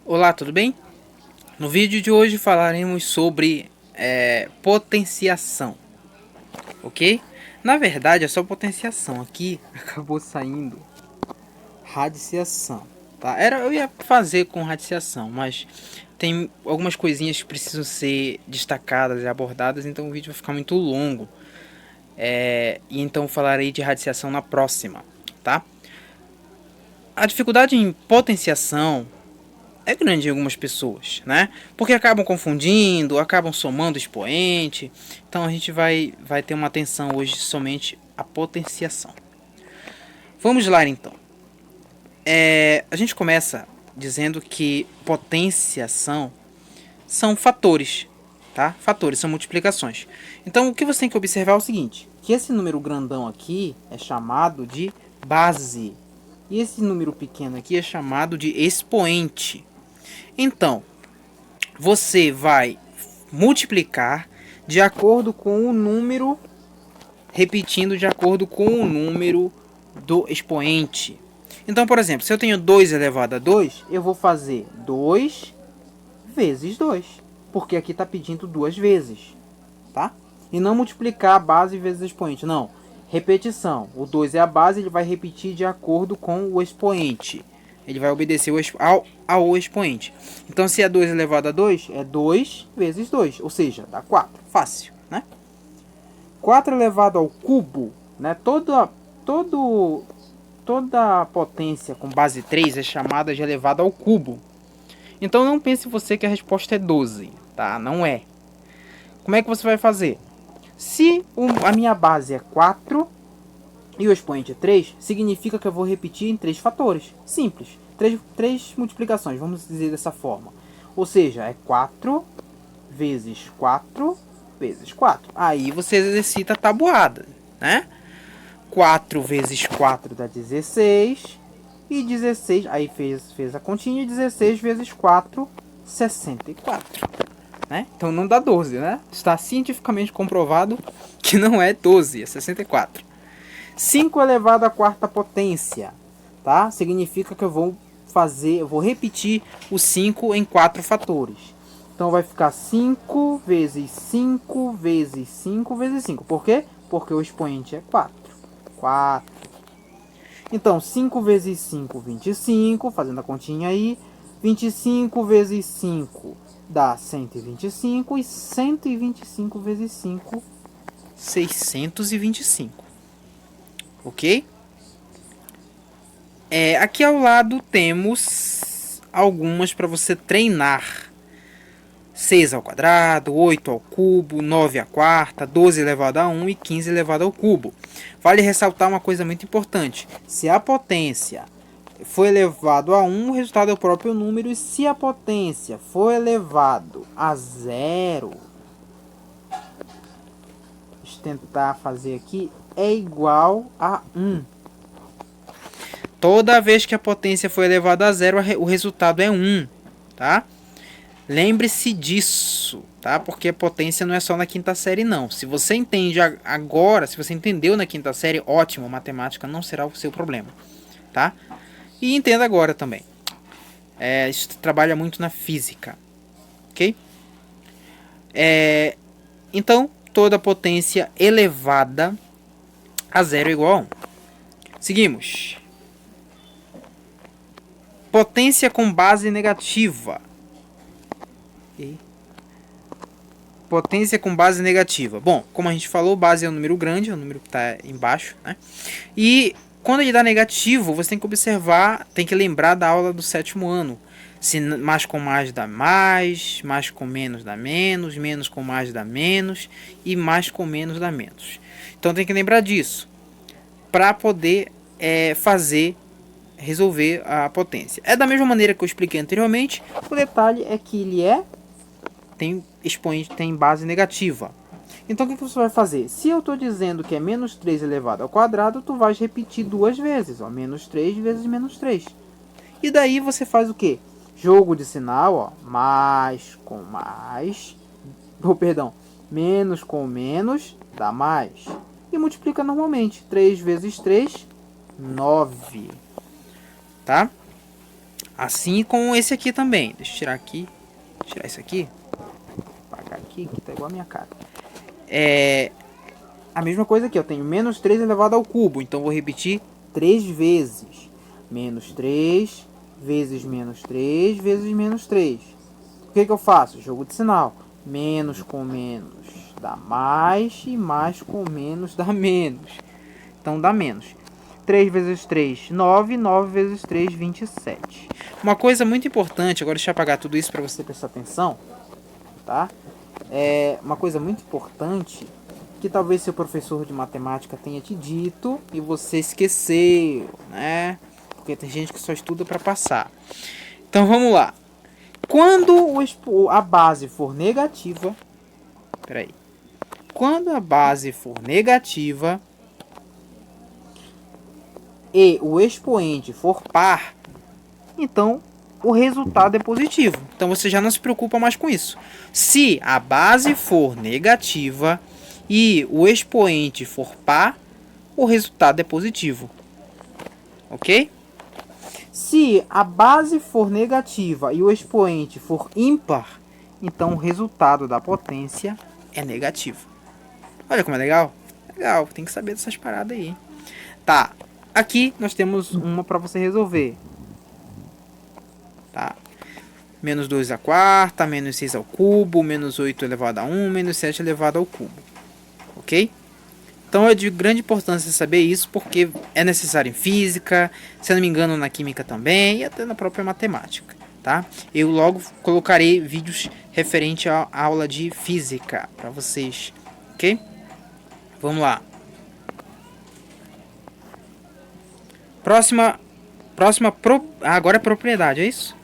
Olá, tudo bem? No vídeo de hoje falaremos sobre potenciação, ok? Na verdade é só potenciação, aqui acabou saindo radiciação, tá? Eu ia fazer com radiciação, mas tem algumas coisinhas que precisam ser destacadas e abordadas, então o vídeo vai ficar muito longo. E então falarei de radiciação na próxima, tá? A dificuldade em potenciação é grande em algumas pessoas, né? Porque acabam confundindo, acabam somando expoente. Então a gente vai ter uma atenção hoje somente à potenciação. Vamos lá então. A gente começa dizendo que potenciação são fatores, tá? Fatores são multiplicações. Então o que você tem que observar é o seguinte: que esse número grandão aqui é chamado de base e esse número pequeno aqui é chamado de expoente. Então, você vai multiplicar de acordo com o número, repetindo de acordo com o número do expoente. Então, por exemplo, se eu tenho 2 elevado a 2, eu vou fazer 2 vezes 2, porque aqui está pedindo duas vezes, tá? E não multiplicar a base vezes o expoente, não. Repetição, o 2 é a base, ele vai repetir de acordo com o expoente. Ele vai obedecer ao expoente. Então, se é 2 elevado a 2, é 2 vezes 2, ou seja, dá 4. Fácil, né? 4 elevado ao cubo, né? Toda potência com base 3 é chamada de elevado ao cubo. Então, não pense você que a resposta é 12, tá? Não é. Como é que você vai fazer? Se a minha base é 4 e o expoente é 3, significa que eu vou repetir em 3 fatores. Simples. 3 multiplicações, vamos dizer dessa forma. Ou seja, é 4 vezes 4 vezes 4. Aí você exercita a tabuada, né? 4 vezes 4 dá 16. E 16, aí fez a continha, 16 vezes 4, 64. Né? Então não dá 12, né? Está cientificamente comprovado que não é 12, é 64. 5 elevado à quarta potência, tá? Significa que eu vou repetir o 5 em 4 fatores. Então vai ficar 5 vezes 5 vezes 5 vezes 5. Por quê? Porque o expoente é 4. 4. Então 5 vezes 5, 25, fazendo a continha aí. 25 vezes 5 dá 125 e 125 vezes 5, 625. Ok? Aqui ao lado temos algumas para você treinar. 6 ao quadrado, 8 ao cubo, 9 à quarta, 12 elevado a 1 e 15 elevado ao cubo. Vale ressaltar uma coisa muito importante. Se a potência for elevado a 1, o resultado é o próprio número. E se a potência for elevado a 0, deixa eu tentar fazer aqui, é igual a 1. Toda vez que a potência for elevada a 0, o resultado é 1, tá? Lembre-se disso, tá? Porque a potência não é só na quinta série, não. Se você entende agora, se você entendeu na quinta série, ótimo, matemática não será o seu problema, tá? E entenda agora também. Isso trabalha muito na física, ok? Então, toda potência elevada a 0 é igual a 1. Seguimos. Potência com base negativa. Okay. Potência com base negativa. Bom, como a gente falou, base é um número grande, é um número que está embaixo, né? E quando ele dá negativo, você tem que observar, tem que lembrar da aula do 7º ano. Se mais com mais dá mais com menos dá menos com mais dá menos e mais com menos dá menos. Então tem que lembrar disso para poder resolver a potência. É da mesma maneira que eu expliquei anteriormente, o detalhe é que ele tem expoente, tem base negativa. Então o que você vai fazer? Se eu estou dizendo que é menos 3 elevado ao quadrado, tu vais repetir duas vezes, ó, menos 3 vezes menos 3. E daí você faz o quê? Jogo de sinal, ó, mais com mais, perdão, menos com menos dá mais. E multiplica normalmente, 3 vezes 3, 9. Tá? Assim como esse aqui também. Deixa eu tirar aqui. Tirar isso aqui. Apagar aqui, que tá igual a minha cara. A mesma coisa aqui, eu tenho menos 3 elevado ao cubo. Então vou repetir 3 vezes. Menos 3 vezes menos 3 vezes menos 3. O que eu faço? Jogo de sinal. Menos com menos dá mais e mais com menos dá menos. Então dá menos. 3 vezes 3, 9. 9 vezes 3, 27. Uma coisa muito importante, agora deixa eu apagar tudo isso para você prestar atenção, tá? Uma coisa muito importante que talvez seu professor de matemática tenha te dito e você esqueceu, né? Porque tem gente que só estuda para passar. Então vamos lá. Quando a base for negativa, quando a base for negativa e o expoente for par, então o resultado é positivo. Então você já não se preocupa mais com isso. Se a base for negativa e o expoente for par, o resultado é positivo. Ok? Se a base for negativa e o expoente for ímpar, então o resultado da potência é negativo. Olha como é legal. Legal, tem que saber dessas paradas aí. Tá, aqui nós temos uma para você resolver. Tá? Menos 2 à quarta, menos 6 ao cubo, menos 8 elevado a 1, menos 7 elevado ao cubo. Ok? Então é de grande importância saber isso, porque é necessário em física, se eu não me engano na química também, e até na própria matemática. Tá? Eu logo colocarei vídeos referente à aula de física para vocês. Ok? Vamos lá. Agora é propriedade, é isso?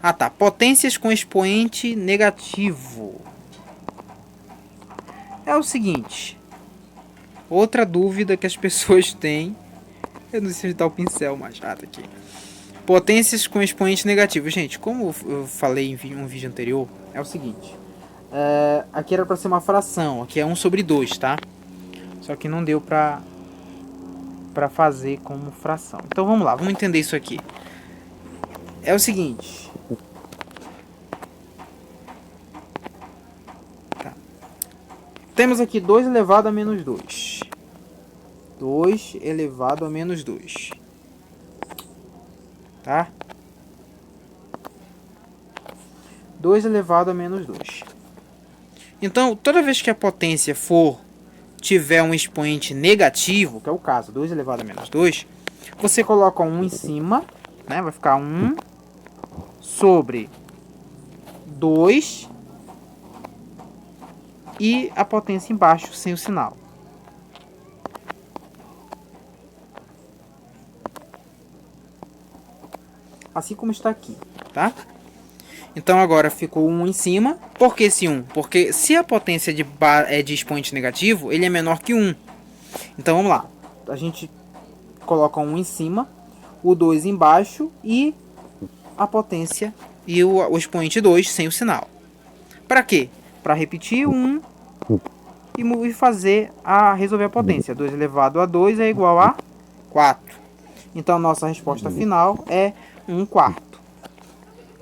Ah tá, potências com expoente negativo. É o seguinte, outra dúvida que as pessoas têm, eu não sei onde tá o pincel machado aqui. Potências com expoente negativo. Gente, como eu falei em um vídeo anterior, é o seguinte. Aqui era para ser uma fração, aqui é 1 sobre 2, tá? Só que não deu pra fazer como fração. Então vamos lá, vamos entender isso aqui. É o seguinte. Tá. Temos aqui 2 elevado a menos 2. 2 elevado a menos 2. Tá? 2 elevado a menos 2. Então, toda vez que a potência tiver um expoente negativo, que é o caso, 2 elevado a menos 2, você coloca 1 em cima, né? Vai ficar 1 sobre 2 e a potência embaixo sem o sinal. Assim como está aqui, tá? Então agora ficou 1 em cima. Por que esse 1? Porque se a potência é de expoente negativo, ele é menor que 1. Então vamos lá. A gente coloca 1 em cima, o 2 embaixo e a potência e o expoente 2 sem o sinal. Para quê? Para repetir 1 e resolver a potência. 2 elevado a 2 é igual a 4. Então nossa resposta final é 1 quarto.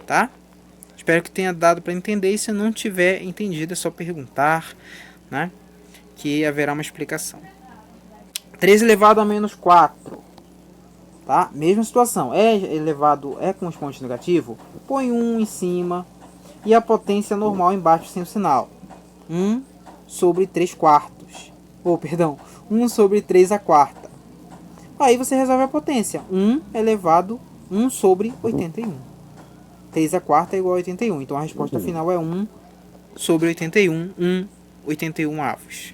Tá? Espero que tenha dado para entender, e se não tiver entendido é só perguntar, né? Que haverá uma explicação. 3 elevado a menos 4. Tá? Mesma situação. É com expoente negativo? Põe 1 em cima e a potência normal embaixo sem o sinal. 1 sobre 3 quartos. 1 sobre 3 a quarta. Aí você resolve a potência. 1 elevado 1 sobre 81. 3 a quarta é igual a 81. Então a resposta final é 1 sobre 81. 81 avos.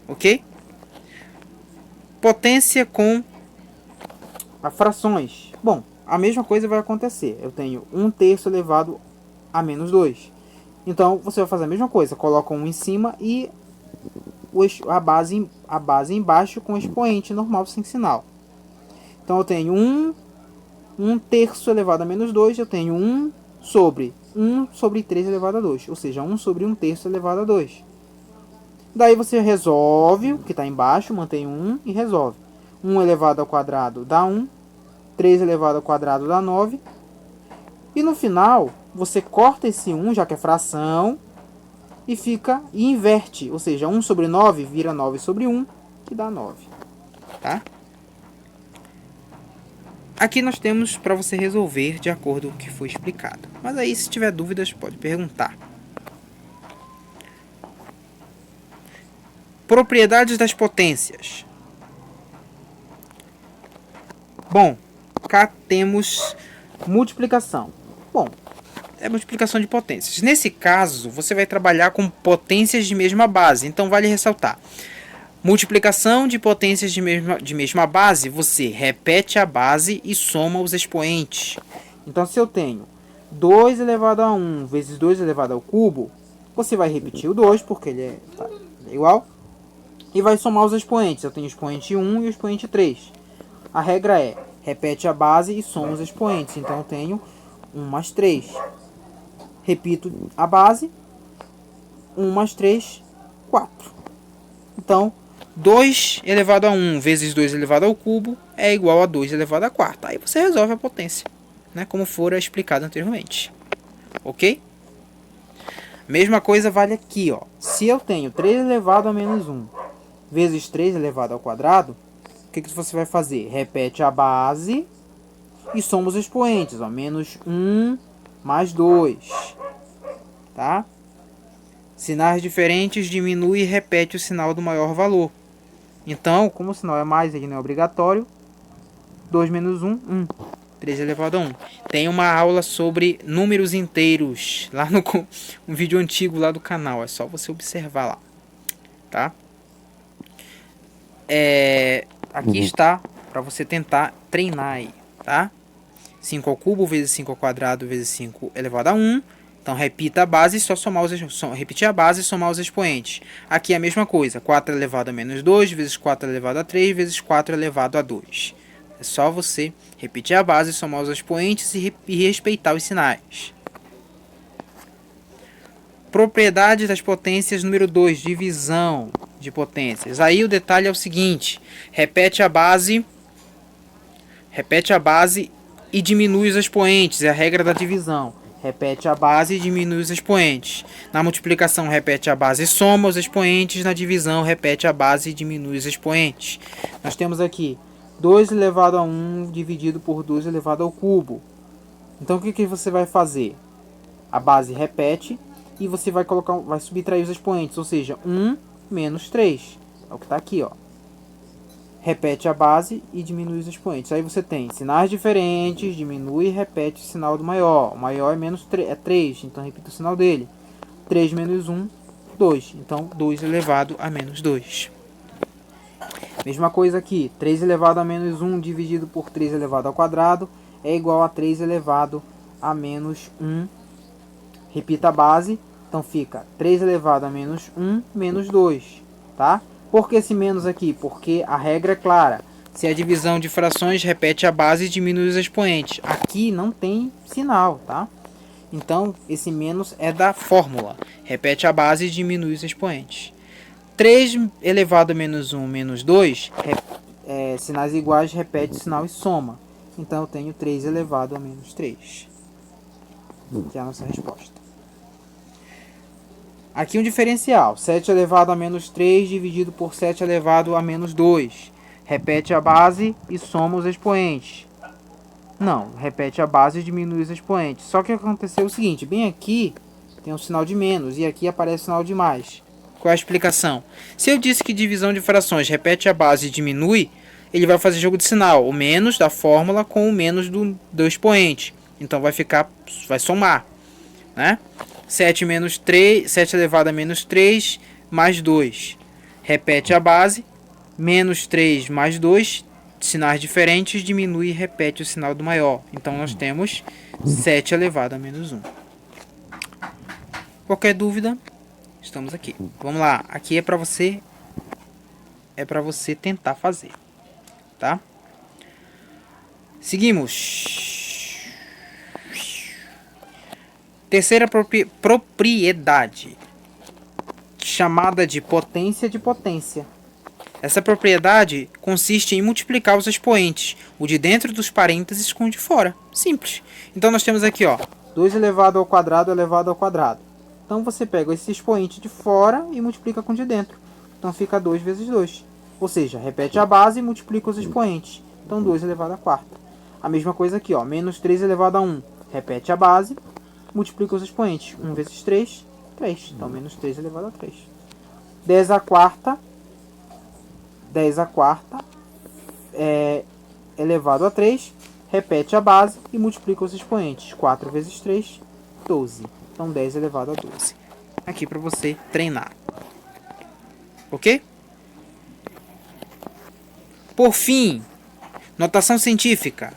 Ok? Potência com frações. Bom, a mesma coisa vai acontecer. Eu tenho 1 terço elevado a menos 2. Então você vai fazer a mesma coisa. Coloca 1 em cima e a base embaixo com expoente normal sem sinal. Então eu tenho 1 terço elevado a menos 2, eu tenho 1 sobre 3 elevado a 2, ou seja, 1 sobre 1 terço elevado a 2. Daí você resolve o que está embaixo, mantém 1 e resolve. 1 elevado ao quadrado dá 1, 3 elevado ao quadrado dá 9. E no final, você corta esse 1, já que é fração, e inverte. Ou seja, 1 sobre 9 vira 9 sobre 1, que dá 9. Tá? Aqui nós temos para você resolver de acordo com o que foi explicado. Mas aí, se tiver dúvidas, pode perguntar. Propriedades das potências. Bom, cá temos multiplicação. Bom, é multiplicação de potências. Nesse caso, você vai trabalhar com potências de mesma base. Então, vale ressaltar. Multiplicação de potências de mesma base, você repete a base e soma os expoentes. Então, se eu tenho 2 elevado a 1 vezes 2 elevado ao cubo, você vai repetir o 2, porque ele é igual, e vai somar os expoentes. Eu tenho o expoente 1 e o expoente 3. A regra é, repete a base e soma os expoentes. Então, eu tenho 1 mais 3. Repito a base, 1 mais 3, 4. Então, 2 elevado a 1 vezes 2 elevado ao cubo é igual a 2 elevado a 4. Aí você resolve a potência, né, como for explicado anteriormente. Ok? Mesma coisa vale aqui, ó. Se eu tenho 3 elevado a menos 1 vezes 3 elevado ao quadrado, o que você vai fazer? Repete a base e soma os expoentes, ó. Menos 1 mais 2. Tá? Sinais diferentes, diminui e repete o sinal do maior valor. Então, como o sinal é mais, ele não é obrigatório. 2 menos 1, 1. 3 elevado a 1. Tem uma aula sobre números inteiros lá no um vídeo antigo lá do canal. É só você observar lá. Tá? Aqui está para você tentar treinar aí. Tá? 5 ao cubo vezes 5 ao quadrado vezes 5 elevado a 1. Então, repita a base e só repetir a base e somar os expoentes. Aqui é a mesma coisa. 4 elevado a menos 2 vezes 4 elevado a 3 vezes 4 elevado a 2. É só você repetir a base, somar os expoentes e respeitar os sinais. Propriedade das potências número 2. Divisão de potências. Aí o detalhe é o seguinte. Repete a base e diminui os expoentes. É a regra da divisão. Repete a base e diminui os expoentes. Na multiplicação, repete a base e soma os expoentes. Na divisão, repete a base e diminui os expoentes. Nós temos aqui 2 elevado a 1 dividido por 2 elevado ao cubo. Então, o que você vai fazer? A base repete e você vai subtrair os expoentes. Ou seja, 1 menos 3. É o que está aqui, ó. Repete a base e diminui os expoentes. Aí você tem sinais diferentes, diminui e repete o sinal do maior. O maior é menos 3, é 3, então repita o sinal dele. 3 menos 1, 2. Então, 2 elevado a menos 2. Mesma coisa aqui. 3 elevado a menos 1 dividido por 3 elevado ao quadrado é igual a 3 elevado a menos 1. Repita a base. Então, fica 3 elevado a menos 1 menos 2. Tá? Por que esse menos aqui? Porque a regra é clara. Se a divisão de frações, repete a base e diminui os expoentes. Aqui não tem sinal, tá? Então, esse menos é da fórmula. Repete a base e diminui os expoentes. 3 elevado a menos 1 menos 2, sinais iguais, repete o sinal e soma. Então, eu tenho 3 elevado a menos 3. Que é a nossa resposta. Aqui um diferencial. 7 elevado a menos 3 dividido por 7 elevado a menos 2. Repete a base e soma os expoentes. Não, repete a base e diminui os expoentes. Só que aconteceu o seguinte, bem aqui tem um sinal de menos e aqui aparece o sinal de mais. Qual é a explicação? Se eu disse que divisão de frações repete a base e diminui, ele vai fazer jogo de sinal. O menos da fórmula com o menos do expoente. Então vai somar, né? 7 menos 3, 7 elevado a menos 3 mais 2. Repete a base, menos 3 mais 2, sinais diferentes, diminui e repete o sinal do maior. Então nós temos 7 elevado a menos 1. Qualquer dúvida, estamos aqui. Vamos lá, aqui é para você tentar fazer, tá? Seguimos. Terceira propriedade, chamada de potência de potência. Essa propriedade consiste em multiplicar os expoentes, o de dentro dos parênteses com o de fora. Simples. Então nós temos aqui, ó, 2 elevado ao quadrado elevado ao quadrado. Então você pega esse expoente de fora e multiplica com o de dentro. Então fica 2 vezes 2. Ou seja, repete a base e multiplica os expoentes. Então 2 elevado à quarta. A mesma coisa aqui, ó, menos 3 elevado a 1. Repete a base, multiplica os expoentes. 1 vezes 3, 3. Então menos 3 elevado a 3. 10 à quarta elevado a 3, repete a base e multiplica os expoentes. 4 vezes 3, 12. Então 10 elevado a 12. Aqui para você treinar. Ok? Por fim, notação científica.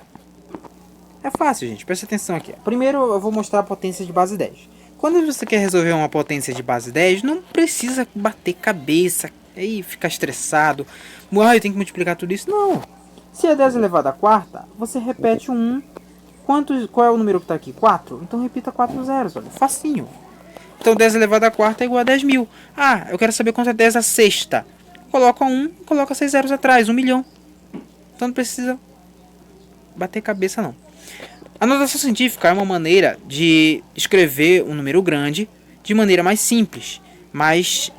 É fácil, gente. Presta atenção aqui. Primeiro eu vou mostrar a potência de base 10. Quando você quer resolver uma potência de base 10, não precisa bater cabeça e ficar estressado. Eu tenho que multiplicar tudo isso. Não. Se é 10 elevado à quarta, você repete o 1. Qual é o número que está aqui? 4. Então repita 4 zeros. Olha, facinho. Então 10 elevado à quarta é igual a 10.000. Ah, eu quero saber quanto é 10 à sexta. Coloca 1, coloca 6 zeros atrás. 1 milhão. Então não precisa bater cabeça não. A notação científica é uma maneira de escrever um número grande de maneira mais simples, mais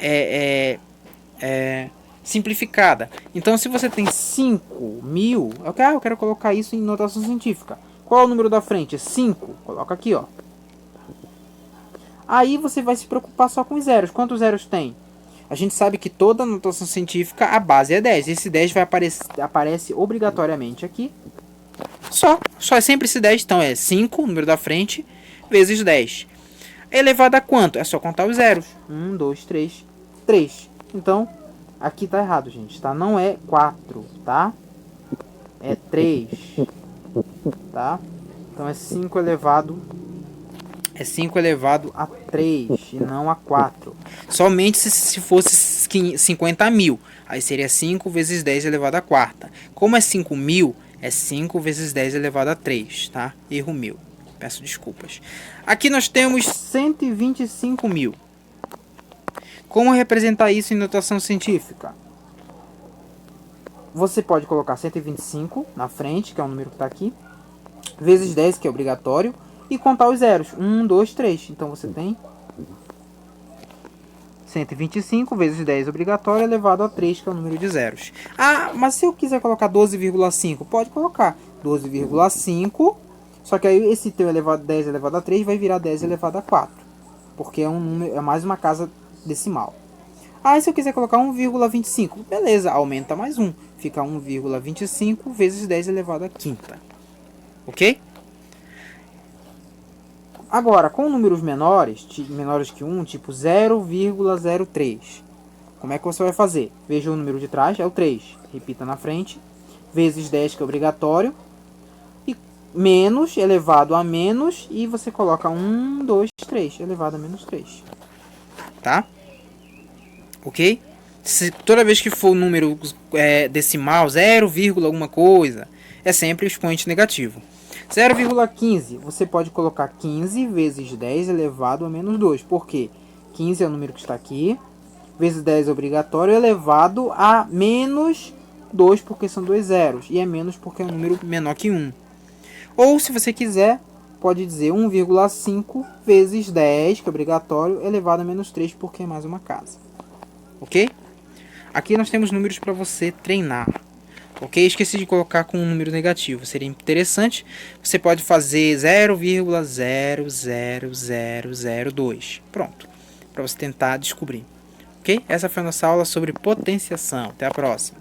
simplificada. Então, se você tem 5.000, eu quero colocar isso em notação científica. Qual é o número da frente? 5. Coloca aqui, ó. Aí você vai se preocupar só com os zeros. Quantos zeros tem? A gente sabe que toda notação científica, a base é 10. Esse 10 aparece obrigatoriamente aqui. Só é sempre esse 10, então é 5, o número da frente, vezes 10. Elevado a quanto? É só contar os zeros. 1, 2, 3, 3. Então, aqui tá errado, gente, tá? Não é 4, tá? É 3, tá? Então é 5 elevado a 3 e não a 4. Somente se fosse 50.000. Aí seria 5 vezes 10 elevado a quarta. Como é 5.000, é 5 vezes 10 elevado a 3, tá? Erro meu. Peço desculpas. Aqui nós temos 125.000. Como representar isso em notação científica? Você pode colocar 125 na frente, que é o número que está aqui, vezes 10, que é obrigatório, e contar os zeros. 1, 2, 3. Então você tem 125 vezes 10 obrigatório elevado a 3, que é o número de zeros. Ah, mas se eu quiser colocar 12,5, pode colocar 12,5, só que aí esse teu 10 elevado a 3 vai virar 10 elevado a 4, porque é um número, é mais uma casa decimal. Ah, e se eu quiser colocar 1,25, beleza, aumenta mais 1, fica 1,25 vezes 10 elevado a quinta. Ok? Agora, com números menores que 1, tipo 0,03, como é que você vai fazer? Veja o número de trás, é o 3. Repita na frente, vezes 10, que é obrigatório, e menos, elevado a menos, e você coloca 1, 2, 3, elevado a menos 3. Tá? Ok? Toda vez que for número decimal, 0, alguma coisa, é sempre expoente negativo. 0,15, você pode colocar 15 vezes 10 elevado a menos 2. Por quê? 15 é o número que está aqui, vezes 10 é obrigatório, elevado a menos 2, porque são dois zeros. E é menos porque é um número menor que 1. Ou, se você quiser, pode dizer 1,5 vezes 10, que é obrigatório, elevado a menos 3, porque é mais uma casa. Ok? Aqui nós temos números para você treinar. Ok? Esqueci de colocar com um número negativo. Seria interessante. Você pode fazer 0,00002. Pronto. Para você tentar descobrir. Ok? Essa foi a nossa aula sobre potenciação. Até a próxima.